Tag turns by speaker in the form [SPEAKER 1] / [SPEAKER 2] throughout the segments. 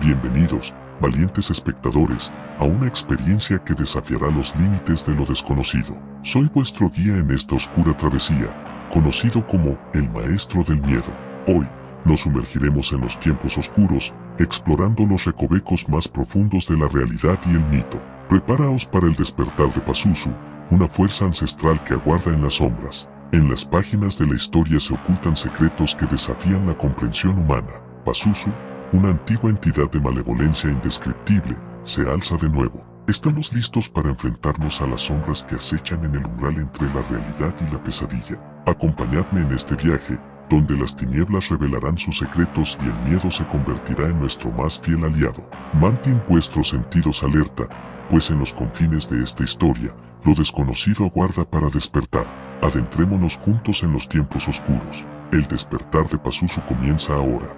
[SPEAKER 1] Bienvenidos, valientes espectadores, a una experiencia que desafiará los límites de lo desconocido. Soy vuestro guía en esta oscura travesía, conocido como el Maestro del Miedo. Hoy, nos sumergiremos en los tiempos oscuros, explorando los recovecos más profundos de la realidad y el mito. Preparaos para el despertar de Pazuzu, una fuerza ancestral que aguarda en las sombras. En las páginas de la historia se ocultan secretos que desafían la comprensión humana. Pazuzu, una antigua entidad de malevolencia indescriptible, se alza de nuevo. Estamos listos para enfrentarnos a las sombras que acechan en el umbral entre la realidad y la pesadilla. Acompañadme en este viaje, donde las tinieblas revelarán sus secretos y el miedo se convertirá en nuestro más fiel aliado. Mantén vuestros sentidos alerta, pues en los confines de esta historia, lo desconocido aguarda para despertar. Adentrémonos juntos en los tiempos oscuros. El despertar de Pazuzu comienza ahora.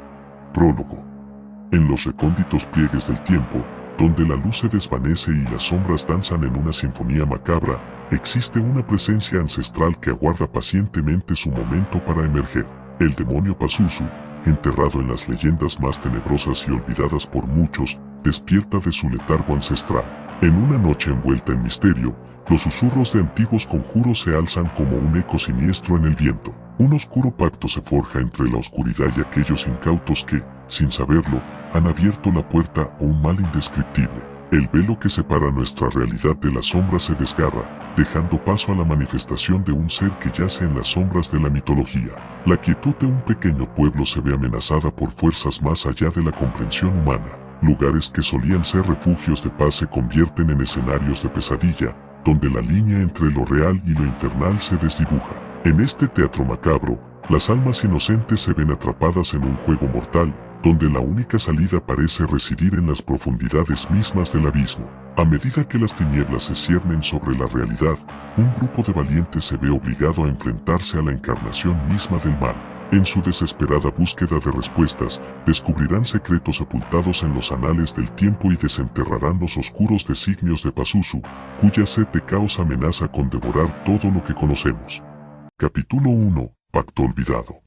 [SPEAKER 1] Prólogo. En los recónditos pliegues del tiempo, donde la luz se desvanece y las sombras danzan en una sinfonía macabra, existe una presencia ancestral que aguarda pacientemente su momento para emerger. El demonio Pazuzu, enterrado en las leyendas más tenebrosas y olvidadas por muchos, despierta de su letargo ancestral. En una noche envuelta en misterio, los susurros de antiguos conjuros se alzan como un eco siniestro en el viento. Un oscuro pacto se forja entre la oscuridad y aquellos incautos que, sin saberlo, han abierto la puerta a un mal indescriptible. El velo que separa nuestra realidad de la sombra se desgarra, dejando paso a la manifestación de un ser que yace en las sombras de la mitología. La quietud de un pequeño pueblo se ve amenazada por fuerzas más allá de la comprensión humana. Lugares que solían ser refugios de paz se convierten en escenarios de pesadilla, donde la línea entre lo real y lo infernal se desdibuja. En este teatro macabro, las almas inocentes se ven atrapadas en un juego mortal, donde la única salida parece residir en las profundidades mismas del abismo. A medida que las tinieblas se ciernen sobre la realidad, un grupo de valientes se ve obligado a enfrentarse a la encarnación misma del mal. En su desesperada búsqueda de respuestas, descubrirán secretos sepultados en los anales del tiempo y desenterrarán los oscuros designios de Pazuzu, cuya sed de caos amenaza con devorar todo lo que conocemos. Capítulo 1. Pacto olvidado.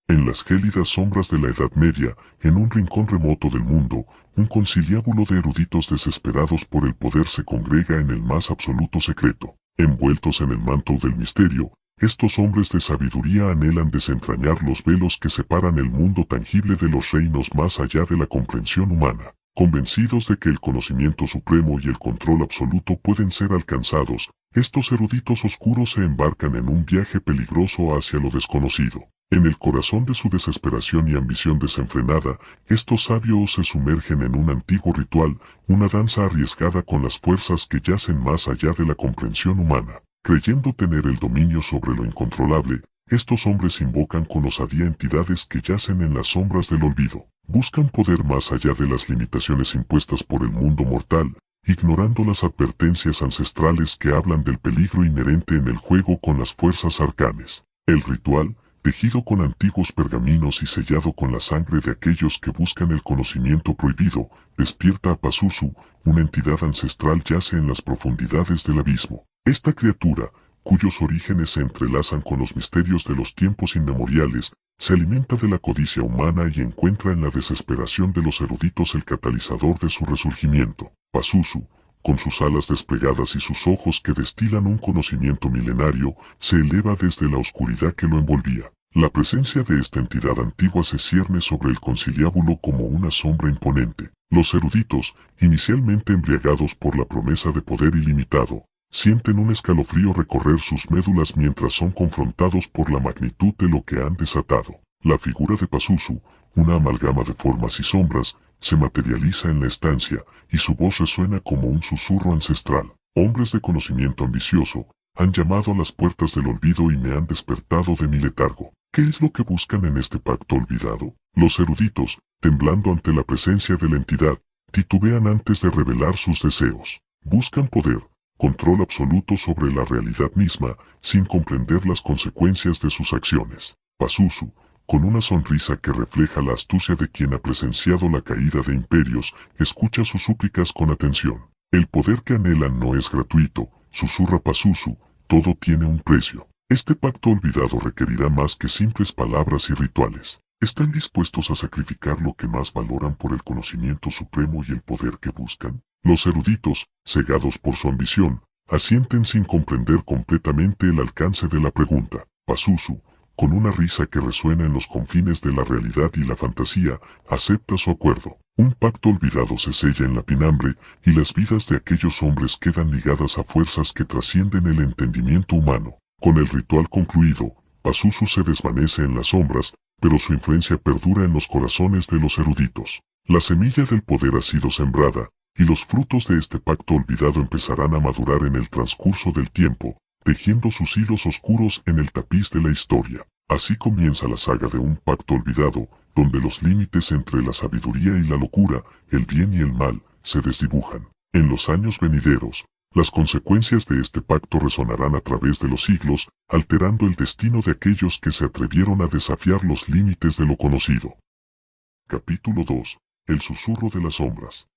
[SPEAKER 1] En las gélidas sombras de la Edad Media, en un rincón remoto del mundo, un conciliábulo de eruditos desesperados por el poder se congrega en el más absoluto secreto. Envueltos en el manto del misterio, estos hombres de sabiduría anhelan desentrañar los velos que separan el mundo tangible de los reinos más allá de la comprensión humana. Convencidos de que el conocimiento supremo y el control absoluto pueden ser alcanzados, estos eruditos oscuros se embarcan en un viaje peligroso hacia lo desconocido. En el corazón de su desesperación y ambición desenfrenada, estos sabios se sumergen en un antiguo ritual, una danza arriesgada con las fuerzas que yacen más allá de la comprensión humana. Creyendo tener el dominio sobre lo incontrolable, estos hombres invocan con osadía entidades que yacen en las sombras del olvido. Buscan poder más allá de las limitaciones impuestas por el mundo mortal, ignorando las advertencias ancestrales que hablan del peligro inherente en el juego con las fuerzas arcanes. El ritual, tejido con antiguos pergaminos y sellado con la sangre de aquellos que buscan el conocimiento prohibido, despierta a Pazuzu, una entidad ancestral yace en las profundidades del abismo. Esta criatura, cuyos orígenes se entrelazan con los misterios de los tiempos inmemoriales, se alimenta de la codicia humana y encuentra en la desesperación de los eruditos el catalizador de su resurgimiento. Pazuzu, con sus alas desplegadas y sus ojos que destilan un conocimiento milenario, se eleva desde la oscuridad que lo envolvía. La presencia de esta entidad antigua se cierne sobre el conciliábulo como una sombra imponente. Los eruditos, inicialmente embriagados por la promesa de poder ilimitado, sienten un escalofrío recorrer sus médulas mientras son confrontados por la magnitud de lo que han desatado. La figura de Pazuzu, una amalgama de formas y sombras, se materializa en la estancia, y su voz resuena como un susurro ancestral. Hombres de conocimiento ambicioso, han llamado a las puertas del olvido y me han despertado de mi letargo. ¿Qué es lo que buscan en este pacto olvidado? Los eruditos, temblando ante la presencia de la entidad, titubean antes de revelar sus deseos. Buscan poder, control absoluto sobre la realidad misma, sin comprender las consecuencias de sus acciones. Pazuzu, con una sonrisa que refleja la astucia de quien ha presenciado la caída de imperios, escucha sus súplicas con atención. El poder que anhelan no es gratuito, susurra Pazuzu, todo tiene un precio. Este pacto olvidado requerirá más que simples palabras y rituales. ¿Están dispuestos a sacrificar lo que más valoran por el conocimiento supremo y el poder que buscan? Los eruditos, cegados por su ambición, asienten sin comprender completamente el alcance de la pregunta. Pazuzu, con una risa que resuena en los confines de la realidad y la fantasía, acepta su acuerdo. Un pacto olvidado se sella en la pinambre y las vidas de aquellos hombres quedan ligadas a fuerzas que trascienden el entendimiento humano. Con el ritual concluido, Pazuzu se desvanece en las sombras, pero su influencia perdura en los corazones de los eruditos. La semilla del poder ha sido sembrada, y los frutos de este pacto olvidado empezarán a madurar en el transcurso del tiempo, tejiendo sus hilos oscuros en el tapiz de la historia. Así comienza la saga de un pacto olvidado, donde los límites entre la sabiduría y la locura, el bien y el mal, se desdibujan. En los años venideros, las consecuencias de este pacto resonarán a través de los siglos, alterando el destino de aquellos que se atrevieron a desafiar los límites de lo conocido. Capítulo 2. El susurro de las sombras.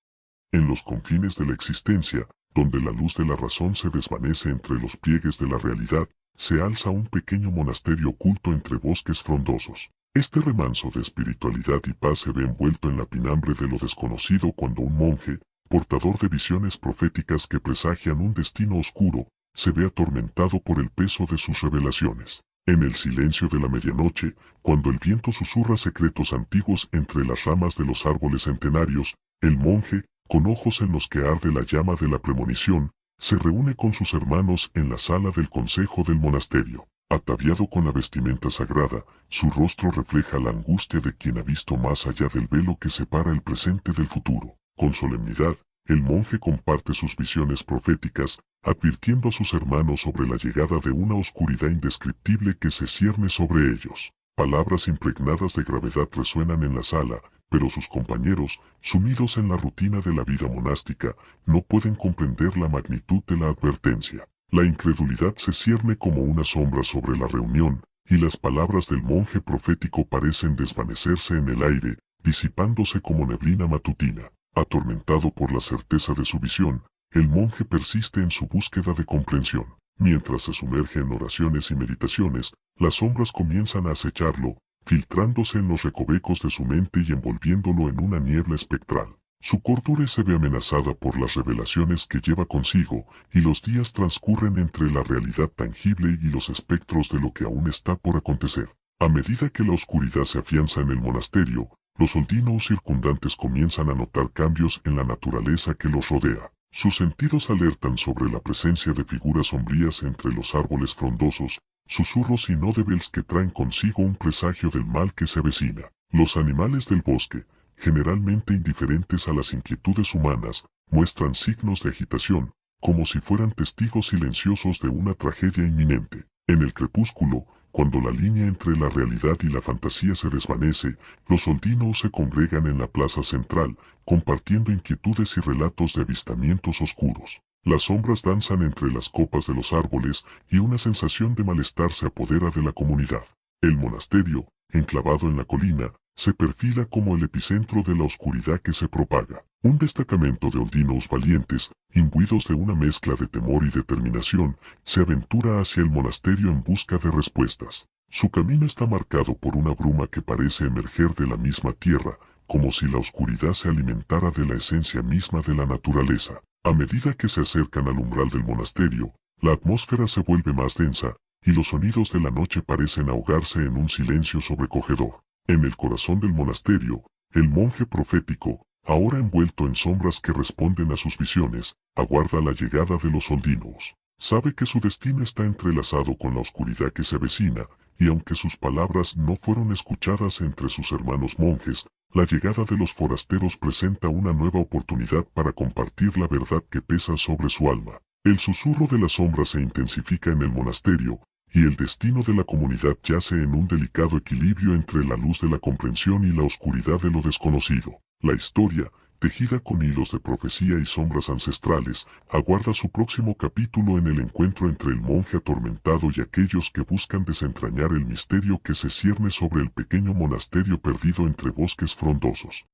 [SPEAKER 1] En los confines de la existencia, donde la luz de la razón se desvanece entre los pliegues de la realidad, se alza un pequeño monasterio oculto entre bosques frondosos. Este remanso de espiritualidad y paz se ve envuelto en la pinambre de lo desconocido cuando un monje, portador de visiones proféticas que presagian un destino oscuro, se ve atormentado por el peso de sus revelaciones. En el silencio de la medianoche, cuando el viento susurra secretos antiguos entre las ramas de los árboles centenarios, el monje, con ojos en los que arde la llama de la premonición, se reúne con sus hermanos en la sala del consejo del monasterio. Ataviado con la vestimenta sagrada, su rostro refleja la angustia de quien ha visto más allá del velo que separa el presente del futuro. Con solemnidad, el monje comparte sus visiones proféticas, advirtiendo a sus hermanos sobre la llegada de una oscuridad indescriptible que se cierne sobre ellos. Palabras impregnadas de gravedad resuenan en la sala, pero sus compañeros, sumidos en la rutina de la vida monástica, no pueden comprender la magnitud de la advertencia. La incredulidad se cierne como una sombra sobre la reunión, y las palabras del monje profético parecen desvanecerse en el aire, disipándose como neblina matutina. Atormentado por la certeza de su visión, el monje persiste en su búsqueda de comprensión. Mientras se sumerge en oraciones y meditaciones, las sombras comienzan a acecharlo, filtrándose en los recovecos de su mente y envolviéndolo en una niebla espectral. Su cordura se ve amenazada por las revelaciones que lleva consigo, y los días transcurren entre la realidad tangible y los espectros de lo que aún está por acontecer. A medida que la oscuridad se afianza en el monasterio, los ondinos circundantes comienzan a notar cambios en la naturaleza que los rodea. Sus sentidos alertan sobre la presencia de figuras sombrías entre los árboles frondosos, susurros inaudibles que traen consigo un presagio del mal que se avecina. Los animales del bosque, generalmente indiferentes a las inquietudes humanas, muestran signos de agitación, como si fueran testigos silenciosos de una tragedia inminente. En el crepúsculo, cuando la línea entre la realidad y la fantasía se desvanece, los ondinos se congregan en la plaza central, compartiendo inquietudes y relatos de avistamientos oscuros. Las sombras danzan entre las copas de los árboles y una sensación de malestar se apodera de la comunidad. El monasterio, enclavado en la colina, se perfila como el epicentro de la oscuridad que se propaga. Un destacamento de ondinos valientes, imbuidos de una mezcla de temor y determinación, se aventura hacia el monasterio en busca de respuestas. Su camino está marcado por una bruma que parece emerger de la misma tierra, como si la oscuridad se alimentara de la esencia misma de la naturaleza. A medida que se acercan al umbral del monasterio, la atmósfera se vuelve más densa, y los sonidos de la noche parecen ahogarse en un silencio sobrecogedor. En el corazón del monasterio, el monje profético, ahora envuelto en sombras que responden a sus visiones, aguarda la llegada de los ondinos. Sabe que su destino está entrelazado con la oscuridad que se avecina, y aunque sus palabras no fueron escuchadas entre sus hermanos monjes, la llegada de los forasteros presenta una nueva oportunidad para compartir la verdad que pesa sobre su alma. El susurro de las sombras se intensifica en el monasterio, y el destino de la comunidad yace en un delicado equilibrio entre la luz de la comprensión y la oscuridad de lo desconocido. La historia, tejida con hilos de profecía y sombras ancestrales, aguarda su próximo capítulo en el encuentro entre el monje atormentado y aquellos que buscan desentrañar el misterio que se cierne sobre el pequeño monasterio perdido entre bosques frondosos.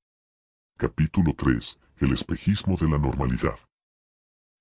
[SPEAKER 1] Capítulo 3. El espejismo de la normalidad.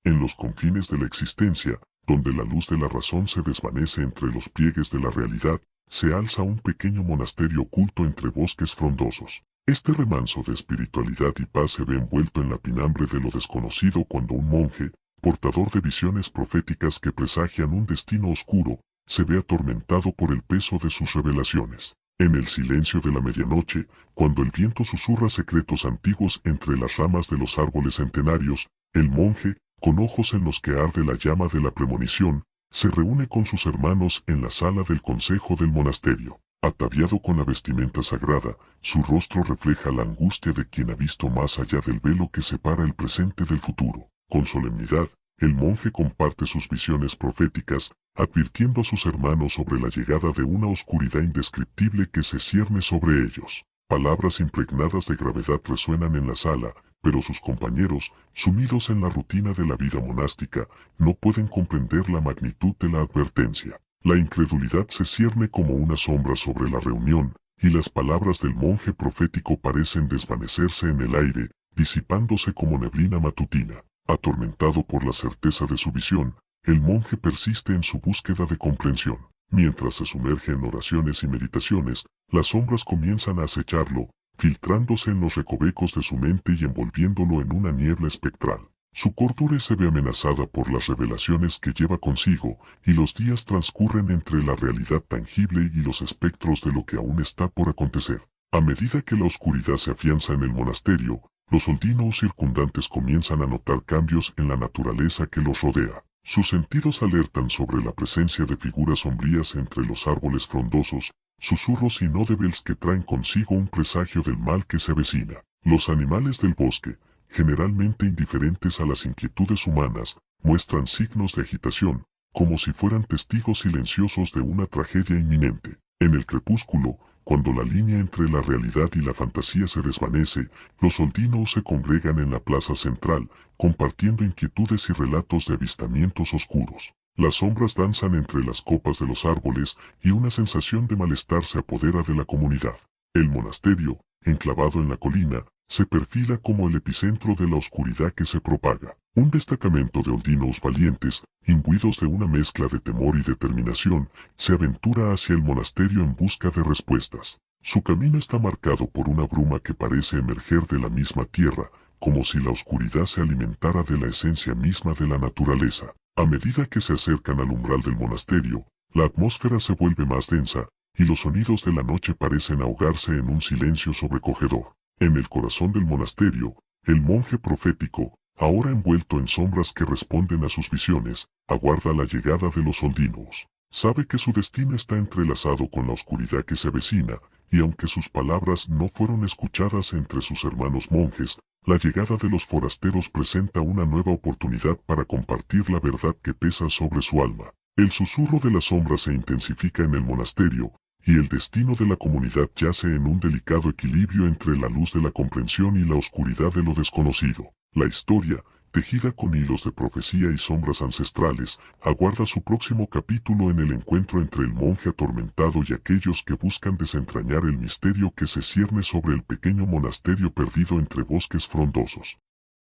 [SPEAKER 1] En los confines de la existencia, donde la luz de la razón se desvanece entre los pliegues de la realidad, se alza un pequeño monasterio oculto entre bosques frondosos. Este remanso de espiritualidad y paz se ve envuelto en la pinambre de lo desconocido cuando un monje, portador de visiones proféticas que presagian un destino oscuro, se ve atormentado por el peso de sus revelaciones. En el silencio de la medianoche, cuando el viento susurra secretos antiguos entre las ramas de los árboles centenarios, el monje, con ojos en los que arde la llama de la premonición, se reúne con sus hermanos en la sala del consejo del monasterio. Ataviado con la vestimenta sagrada, su rostro refleja la angustia de quien ha visto más allá del velo que separa el presente del futuro. Con solemnidad, el monje comparte sus visiones proféticas, advirtiendo a sus hermanos sobre la llegada de una oscuridad indescriptible que se cierne sobre ellos. Palabras impregnadas de gravedad resuenan en la sala, pero sus compañeros, sumidos en la rutina de la vida monástica, no pueden comprender la magnitud de la advertencia. La incredulidad se cierne como una sombra sobre la reunión, y las palabras del monje profético parecen desvanecerse en el aire, disipándose como neblina matutina. Atormentado por la certeza de su visión, el monje persiste en su búsqueda de comprensión. Mientras se sumerge en oraciones y meditaciones, las sombras comienzan a acecharlo, filtrándose en los recovecos de su mente y envolviéndolo en una niebla espectral. Su cordura se ve amenazada por las revelaciones que lleva consigo, y los días transcurren entre la realidad tangible y los espectros de lo que aún está por acontecer. A medida que la oscuridad se afianza en el monasterio, los ondinos circundantes comienzan a notar cambios en la naturaleza que los rodea. Sus sentidos alertan sobre la presencia de figuras sombrías entre los árboles frondosos, susurros inaudibles que traen consigo un presagio del mal que se avecina. Los animales del bosque, generalmente indiferentes a las inquietudes humanas, muestran signos de agitación, como si fueran testigos silenciosos de una tragedia inminente. En el crepúsculo, cuando la línea entre la realidad y la fantasía se desvanece, los ondinos se congregan en la plaza central, compartiendo inquietudes y relatos de avistamientos oscuros. Las sombras danzan entre las copas de los árboles y una sensación de malestar se apodera de la comunidad. El monasterio, enclavado en la colina, se perfila como el epicentro de la oscuridad que se propaga. Un destacamento de ondinos valientes, imbuidos de una mezcla de temor y determinación, se aventura hacia el monasterio en busca de respuestas. Su camino está marcado por una bruma que parece emerger de la misma tierra, como si la oscuridad se alimentara de la esencia misma de la naturaleza. A medida que se acercan al umbral del monasterio, la atmósfera se vuelve más densa, y los sonidos de la noche parecen ahogarse en un silencio sobrecogedor. En el corazón del monasterio, el monje profético, ahora envuelto en sombras que responden a sus visiones, aguarda la llegada de los ondinos. Sabe que su destino está entrelazado con la oscuridad que se avecina, y aunque sus palabras no fueron escuchadas entre sus hermanos monjes, la llegada de los forasteros presenta una nueva oportunidad para compartir la verdad que pesa sobre su alma. El susurro de las sombras se intensifica en el monasterio, y el destino de la comunidad yace en un delicado equilibrio entre la luz de la comprensión y la oscuridad de lo desconocido. La historia, tejida con hilos de profecía y sombras ancestrales, aguarda su próximo capítulo en el encuentro entre el monje atormentado y aquellos que buscan desentrañar el misterio que se cierne sobre el pequeño monasterio perdido entre bosques frondosos.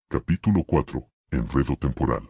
[SPEAKER 1] Capítulo 4. Enredo temporal.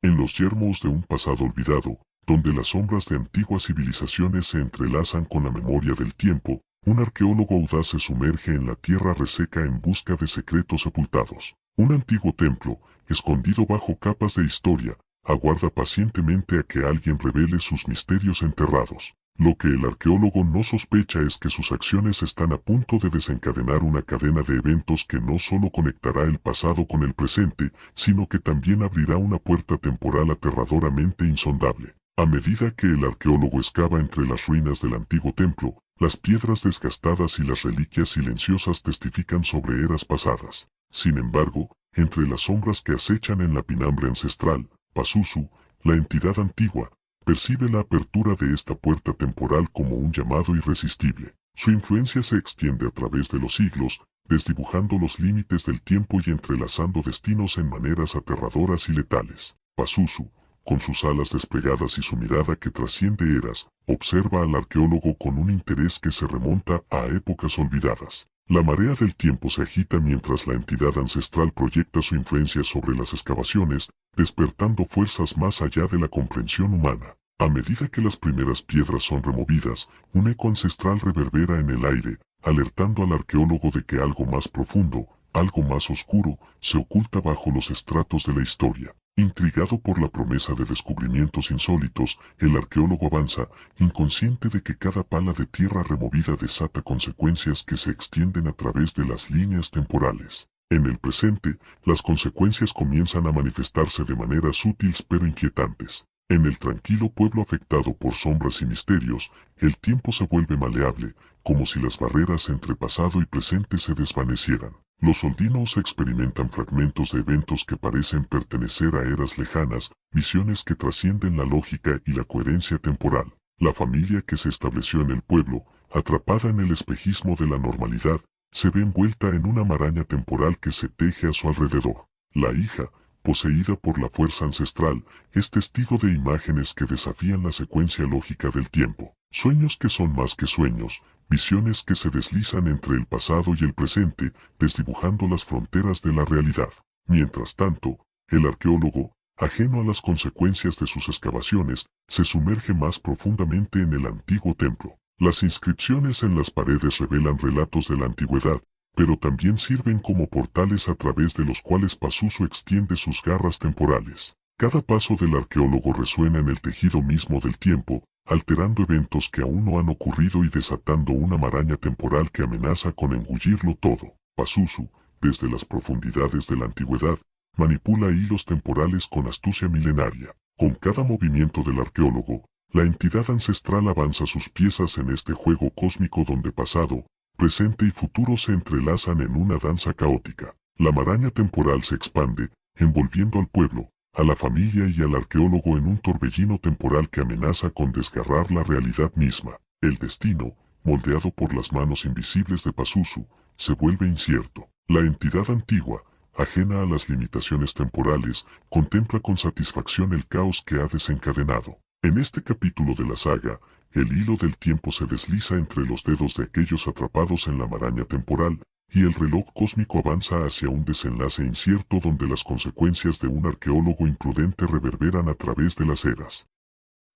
[SPEAKER 1] En los yermos de un pasado olvidado, donde las sombras de antiguas civilizaciones se entrelazan con la memoria del tiempo, un arqueólogo audaz se sumerge en la tierra reseca en busca de secretos sepultados. Un antiguo templo, escondido bajo capas de historia, aguarda pacientemente a que alguien revele sus misterios enterrados. Lo que el arqueólogo no sospecha es que sus acciones están a punto de desencadenar una cadena de eventos que no solo conectará el pasado con el presente, sino que también abrirá una puerta temporal aterradoramente insondable. A medida que el arqueólogo excava entre las ruinas del antiguo templo, las piedras desgastadas y las reliquias silenciosas testifican sobre eras pasadas. Sin embargo, entre las sombras que acechan en la pinambre ancestral, Pazuzu, la entidad antigua, percibe la apertura de esta puerta temporal como un llamado irresistible. Su influencia se extiende a través de los siglos, desdibujando los límites del tiempo y entrelazando destinos en maneras aterradoras y letales. Pazuzu, con sus alas desplegadas y su mirada que trasciende eras, observa al arqueólogo con un interés que se remonta a épocas olvidadas. La marea del tiempo se agita mientras la entidad ancestral proyecta su influencia sobre las excavaciones, despertando fuerzas más allá de la comprensión humana. A medida que las primeras piedras son removidas, un eco ancestral reverbera en el aire, alertando al arqueólogo de que algo más profundo, algo más oscuro, se oculta bajo los estratos de la historia. Intrigado por la promesa de descubrimientos insólitos, el arqueólogo avanza, inconsciente de que cada pala de tierra removida desata consecuencias que se extienden a través de las líneas temporales. En el presente, las consecuencias comienzan a manifestarse de maneras sutiles pero inquietantes. En el tranquilo pueblo afectado por sombras y misterios, el tiempo se vuelve maleable, como si las barreras entre pasado y presente se desvanecieran. Los oldinos experimentan fragmentos de eventos que parecen pertenecer a eras lejanas, visiones que trascienden la lógica y la coherencia temporal. La familia que se estableció en el pueblo, atrapada en el espejismo de la normalidad, se ve envuelta en una maraña temporal que se teje a su alrededor. La hija, poseída por la fuerza ancestral, es testigo de imágenes que desafían la secuencia lógica del tiempo. Sueños que son más que sueños, visiones que se deslizan entre el pasado y el presente, desdibujando las fronteras de la realidad. Mientras tanto, el arqueólogo, ajeno a las consecuencias de sus excavaciones, se sumerge más profundamente en el antiguo templo. Las inscripciones en las paredes revelan relatos de la antigüedad, pero también sirven como portales a través de los cuales Pazuzu extiende sus garras temporales. Cada paso del arqueólogo resuena en el tejido mismo del tiempo, alterando eventos que aún no han ocurrido y desatando una maraña temporal que amenaza con engullirlo todo. Pazuzu, desde las profundidades de la antigüedad, manipula hilos temporales con astucia milenaria. Con cada movimiento del arqueólogo, la entidad ancestral avanza sus piezas en este juego cósmico donde pasado, presente y futuro se entrelazan en una danza caótica. La maraña temporal se expande, envolviendo al pueblo, a la familia y al arqueólogo en un torbellino temporal que amenaza con desgarrar la realidad misma. El destino, moldeado por las manos invisibles de Pazuzu, se vuelve incierto. La entidad antigua, ajena a las limitaciones temporales, contempla con satisfacción el caos que ha desencadenado. En este capítulo de la saga, el hilo del tiempo se desliza entre los dedos de aquellos atrapados en la maraña temporal, y el reloj cósmico avanza hacia un desenlace incierto donde las consecuencias de un arqueólogo imprudente reverberan a través de las eras.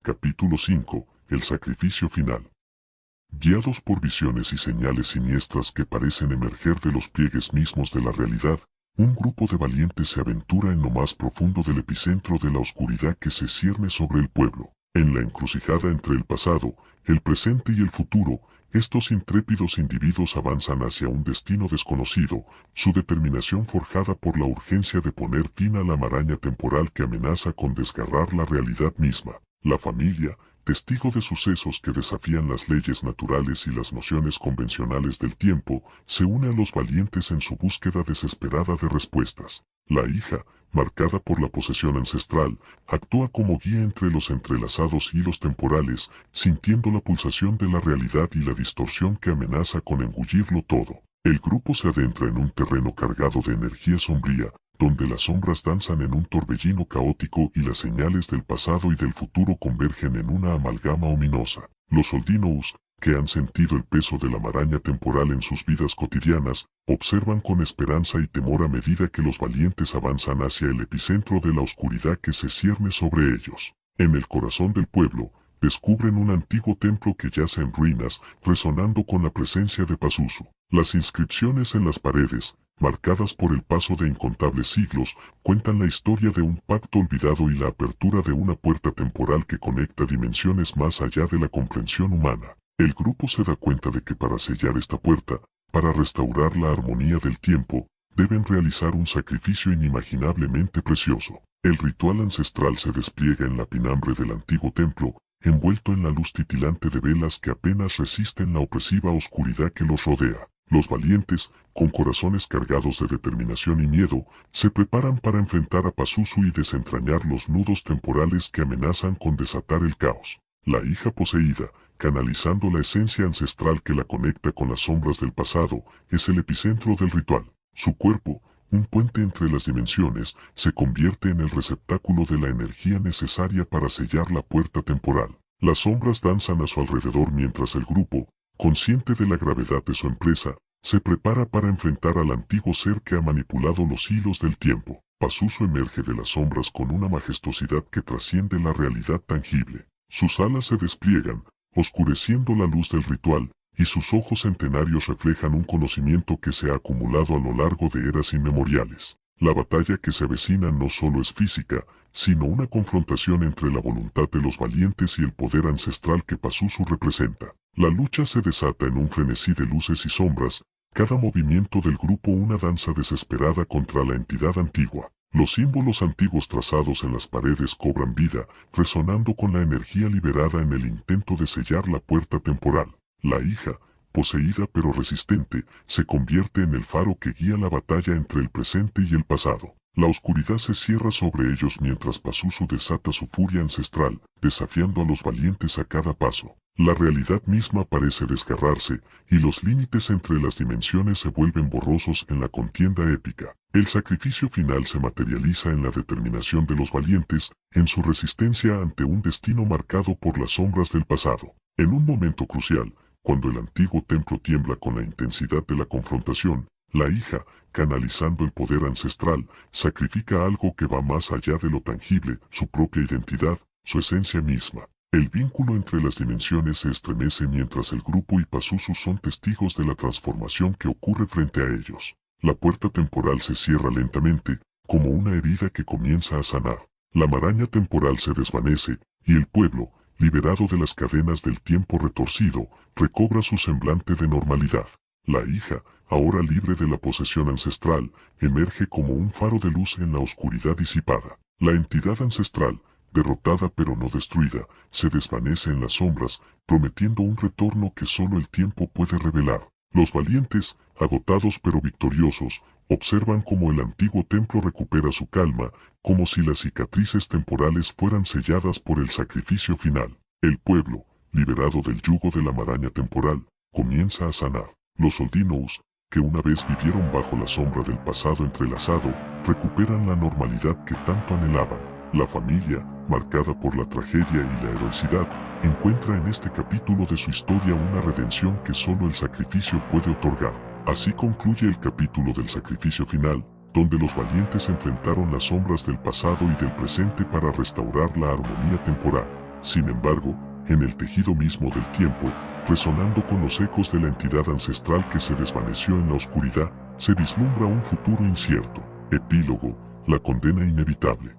[SPEAKER 1] Capítulo 5. El sacrificio final. Guiados por visiones y señales siniestras que parecen emerger de los pliegues mismos de la realidad, un grupo de valientes se aventura en lo más profundo del epicentro de la oscuridad que se cierne sobre el pueblo. En la encrucijada entre el pasado, el presente y el futuro, estos intrépidos individuos avanzan hacia un destino desconocido, su determinación forjada por la urgencia de poner fin a la maraña temporal que amenaza con desgarrar la realidad misma. La familia, testigo de sucesos que desafían las leyes naturales y las nociones convencionales del tiempo, se une a los valientes en su búsqueda desesperada de respuestas. La hija, marcada por la posesión ancestral, actúa como guía entre los entrelazados hilos temporales, sintiendo la pulsación de la realidad y la distorsión que amenaza con engullirlo todo. El grupo se adentra en un terreno cargado de energía sombría, donde las sombras danzan en un torbellino caótico y las señales del pasado y del futuro convergen en una amalgama ominosa. Los Oldinous, que han sentido el peso de la maraña temporal en sus vidas cotidianas, observan con esperanza y temor a medida que los valientes avanzan hacia el epicentro de la oscuridad que se cierne sobre ellos. En el corazón del pueblo, descubren un antiguo templo que yace en ruinas, resonando con la presencia de Pazuzu. Las inscripciones en las paredes, marcadas por el paso de incontables siglos, cuentan la historia de un pacto olvidado y la apertura de una puerta temporal que conecta dimensiones más allá de la comprensión humana. El grupo se da cuenta de que para sellar esta puerta, para restaurar la armonía del tiempo, deben realizar un sacrificio inimaginablemente precioso. El ritual ancestral se despliega en la pinambre del antiguo templo, envuelto en la luz titilante de velas que apenas resisten la opresiva oscuridad que los rodea. Los valientes, con corazones cargados de determinación y miedo, se preparan para enfrentar a Pazuzu y desentrañar los nudos temporales que amenazan con desatar el caos. La hija poseída, canalizando la esencia ancestral que la conecta con las sombras del pasado, es el epicentro del ritual. Su cuerpo, un puente entre las dimensiones, se convierte en el receptáculo de la energía necesaria para sellar la puerta temporal. Las sombras danzan a su alrededor mientras el grupo, consciente de la gravedad de su empresa, se prepara para enfrentar al antiguo ser que ha manipulado los hilos del tiempo. Pazuzu emerge de las sombras con una majestuosidad que trasciende la realidad tangible. Sus alas se despliegan, oscureciendo la luz del ritual, y sus ojos centenarios reflejan un conocimiento que se ha acumulado a lo largo de eras inmemoriales. La batalla que se avecina no solo es física, sino una confrontación entre la voluntad de los valientes y el poder ancestral que Pazuzu representa. La lucha se desata en un frenesí de luces y sombras, cada movimiento del grupo una danza desesperada contra la entidad antigua. Los símbolos antiguos trazados en las paredes cobran vida, resonando con la energía liberada en el intento de sellar la puerta temporal. La hija, poseída pero resistente, se convierte en el faro que guía la batalla entre el presente y el pasado. La oscuridad se cierra sobre ellos mientras Pazuzu desata su furia ancestral, desafiando a los valientes a cada paso. La realidad misma parece desgarrarse, y los límites entre las dimensiones se vuelven borrosos en la contienda épica. El sacrificio final se materializa en la determinación de los valientes, en su resistencia ante un destino marcado por las sombras del pasado. En un momento crucial, cuando el antiguo templo tiembla con la intensidad de la confrontación, la hija, canalizando el poder ancestral, sacrifica algo que va más allá de lo tangible, su propia identidad, su esencia misma. El vínculo entre las dimensiones se estremece mientras el grupo y Pazuzu son testigos de la transformación que ocurre frente a ellos. La puerta temporal se cierra lentamente, como una herida que comienza a sanar. La maraña temporal se desvanece, y el pueblo, liberado de las cadenas del tiempo retorcido, recobra su semblante de normalidad. La hija, ahora libre de la posesión ancestral, emerge como un faro de luz en la oscuridad disipada. La entidad ancestral, derrotada pero no destruida, se desvanece en las sombras, prometiendo un retorno que solo el tiempo puede revelar. Los valientes, agotados pero victoriosos, observan cómo el antiguo templo recupera su calma, como si las cicatrices temporales fueran selladas por el sacrificio final. El pueblo, liberado del yugo de la maraña temporal, comienza a sanar. Los Soldinous, que una vez vivieron bajo la sombra del pasado entrelazado, recuperan la normalidad que tanto anhelaban. La familia, marcada por la tragedia y la heroicidad, encuentra en este capítulo de su historia una redención que solo el sacrificio puede otorgar. Así concluye el capítulo del sacrificio final, donde los valientes enfrentaron las sombras del pasado y del presente para restaurar la armonía temporal. Sin embargo, en el tejido mismo del tiempo, resonando con los ecos de la entidad ancestral que se desvaneció en la oscuridad, se vislumbra un futuro incierto. Epílogo, la condena inevitable.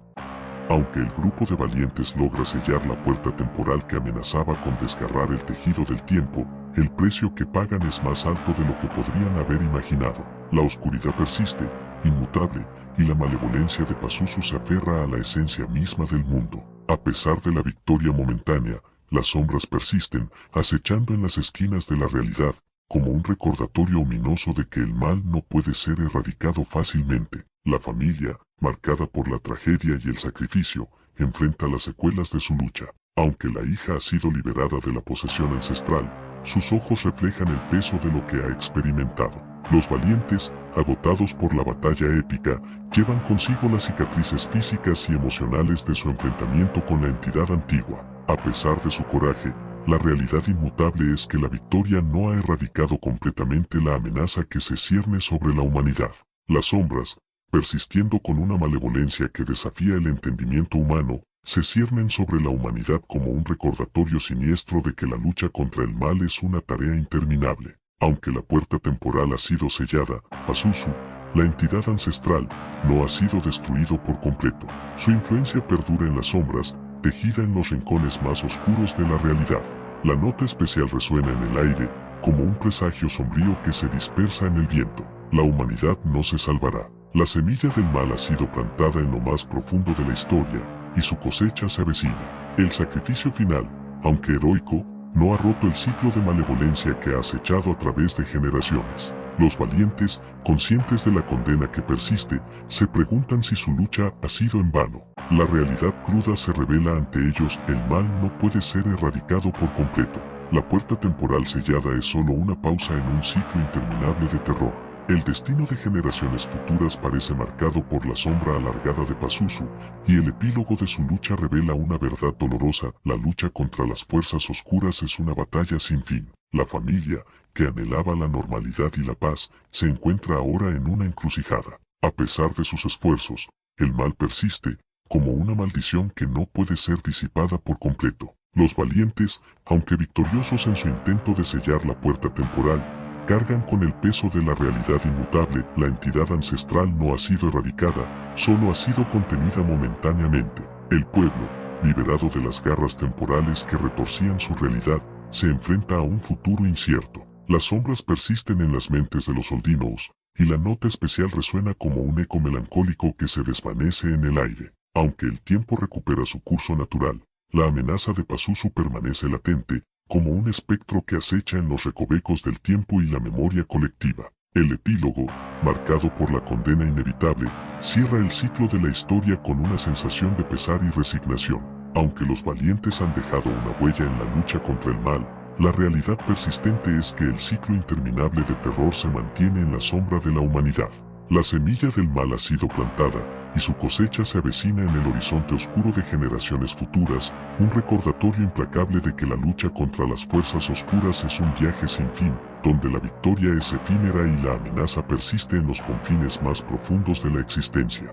[SPEAKER 1] Aunque el grupo de valientes logra sellar la puerta temporal que amenazaba con desgarrar el tejido del tiempo, el precio que pagan es más alto de lo que podrían haber imaginado. La oscuridad persiste, inmutable, y la malevolencia de Pazuzu se aferra a la esencia misma del mundo. A pesar de la victoria momentánea, las sombras persisten, acechando en las esquinas de la realidad, como un recordatorio ominoso de que el mal no puede ser erradicado fácilmente. La familia, marcada por la tragedia y el sacrificio, enfrenta las secuelas de su lucha. Aunque la hija ha sido liberada de la posesión ancestral, sus ojos reflejan el peso de lo que ha experimentado. Los valientes, agotados por la batalla épica, llevan consigo las cicatrices físicas y emocionales de su enfrentamiento con la entidad antigua. A pesar de su coraje, la realidad inmutable es que la victoria no ha erradicado completamente la amenaza que se cierne sobre la humanidad. Las sombras, persistiendo con una malevolencia que desafía el entendimiento humano, se ciernen sobre la humanidad como un recordatorio siniestro de que la lucha contra el mal es una tarea interminable. Aunque la puerta temporal ha sido sellada, Pazuzu, la entidad ancestral, no ha sido destruido por completo. Su influencia perdura en las sombras, tejida en los rincones más oscuros de la realidad. La nota especial resuena en el aire, como un presagio sombrío que se dispersa en el viento. La humanidad no se salvará. La semilla del mal ha sido plantada en lo más profundo de la historia, y su cosecha se avecina. El sacrificio final, aunque heroico, no ha roto el ciclo de malevolencia que ha acechado a través de generaciones. Los valientes, conscientes de la condena que persiste, se preguntan si su lucha ha sido en vano. La realidad cruda se revela ante ellos: el mal no puede ser erradicado por completo. La puerta temporal sellada es solo una pausa en un ciclo interminable de terror. El destino de generaciones futuras parece marcado por la sombra alargada de Pazuzu, y el epílogo de su lucha revela una verdad dolorosa: la lucha contra las fuerzas oscuras es una batalla sin fin. La familia, que anhelaba la normalidad y la paz, se encuentra ahora en una encrucijada. A pesar de sus esfuerzos, el mal persiste, como una maldición que no puede ser disipada por completo. Los valientes, aunque victoriosos en su intento de sellar la puerta temporal, cargan con el peso de la realidad inmutable. La entidad ancestral no ha sido erradicada, solo ha sido contenida momentáneamente. El pueblo, liberado de las garras temporales que retorcían su realidad, se enfrenta a un futuro incierto. Las sombras persisten en las mentes de los Oldinoes, y la nota especial resuena como un eco melancólico que se desvanece en el aire. Aunque el tiempo recupera su curso natural, la amenaza de Pazuzu permanece latente, como un espectro que acecha en los recovecos del tiempo y la memoria colectiva. El epílogo, marcado por la condena inevitable, cierra el ciclo de la historia con una sensación de pesar y resignación. Aunque los valientes han dejado una huella en la lucha contra el mal, la realidad persistente es que el ciclo interminable de terror se mantiene en la sombra de la humanidad. La semilla del mal ha sido plantada, y su cosecha se avecina en el horizonte oscuro de generaciones futuras, un recordatorio implacable de que la lucha contra las fuerzas oscuras es un viaje sin fin, donde la victoria es efímera y la amenaza persiste en los confines más profundos de la existencia.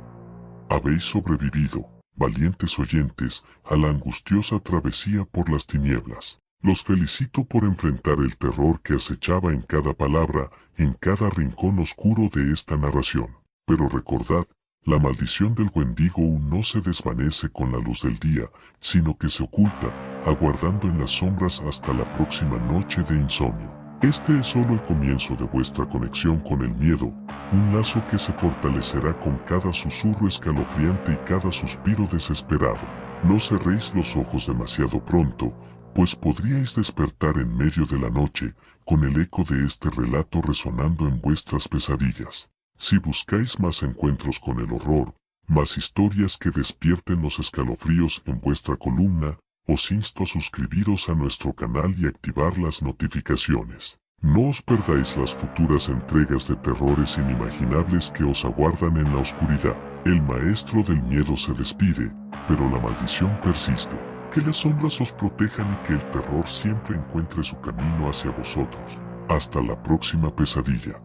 [SPEAKER 1] Habéis sobrevivido, valientes oyentes, a la angustiosa travesía por las tinieblas. Los felicito por enfrentar el terror que acechaba en cada palabra, en cada rincón oscuro de esta narración. Pero recordad, la maldición del Wendigo no se desvanece con la luz del día, sino que se oculta, aguardando en las sombras hasta la próxima noche de insomnio. Este es solo el comienzo de vuestra conexión con el miedo, un lazo que se fortalecerá con cada susurro escalofriante y cada suspiro desesperado. No cerréis los ojos demasiado pronto, pues podríais despertar en medio de la noche, con el eco de este relato resonando en vuestras pesadillas. Si buscáis más encuentros con el horror, más historias que despierten los escalofríos en vuestra columna, os insto a suscribiros a nuestro canal y activar las notificaciones. No os perdáis las futuras entregas de terrores inimaginables que os aguardan en la oscuridad. El maestro del miedo se despide, pero la maldición persiste. Que las sombras os protejan y que el terror siempre encuentre su camino hacia vosotros. Hasta la próxima pesadilla.